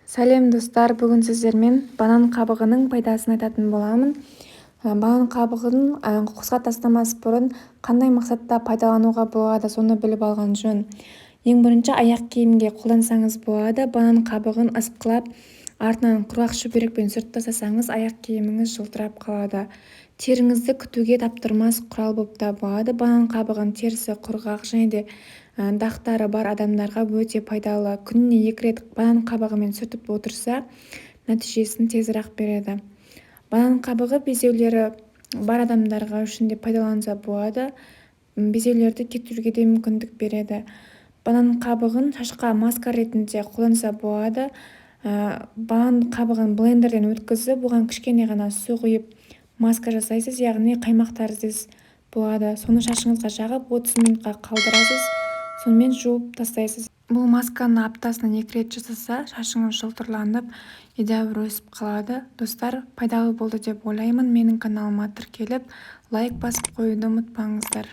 Сәлем достар, бүгін сіздермен банан қабығының пайдасын айтатын боламын. Банан қабығын қоқысқа тастамас бұрын қандай мақсатта пайдалануға болады, соны біліп алған жөн. Ең бірінші аяқ киімге қолдансаңыз болады. Банан қабығын ысқылап, артынан құрғақ шүберекпен сүртіп тастасаңыз, аяқ киіміңіз жылтырап қалады. Теріңізді күтуге таптырмас құрал болып табылады. Банан қабығын терісі құрғақ және де дақтары бар адамдарға өте пайдалы. Күніне 2 рет банан қабығымен сүртіп отырса, нәтижесін тезірек береді. Банан қабығы безеулері бар адамдарға үшін де пайдаланса болады. Безеулерді кетіруге де мүмкіндік береді. Банан қабығын шашқа маска ретінде қолданса болады. Банан қабығын блендерден өткізіп, оған кішкене ғана су құйып маска жасайсыз, яғни қаймақ тәріздес болады. Соны шашыңызға жағып 30 минутқа қалдырасыз, сонымен жуып тастайсыз. Бұл масканы аптасына 2 рет жасаса, шашыңыз жылтырланып, едәуір өсіп қалады. Достар, пайдалы болды деп ойлаймын. Менің каналыма тіркеліп, лайк басып қоюды ұмытпаңыздар.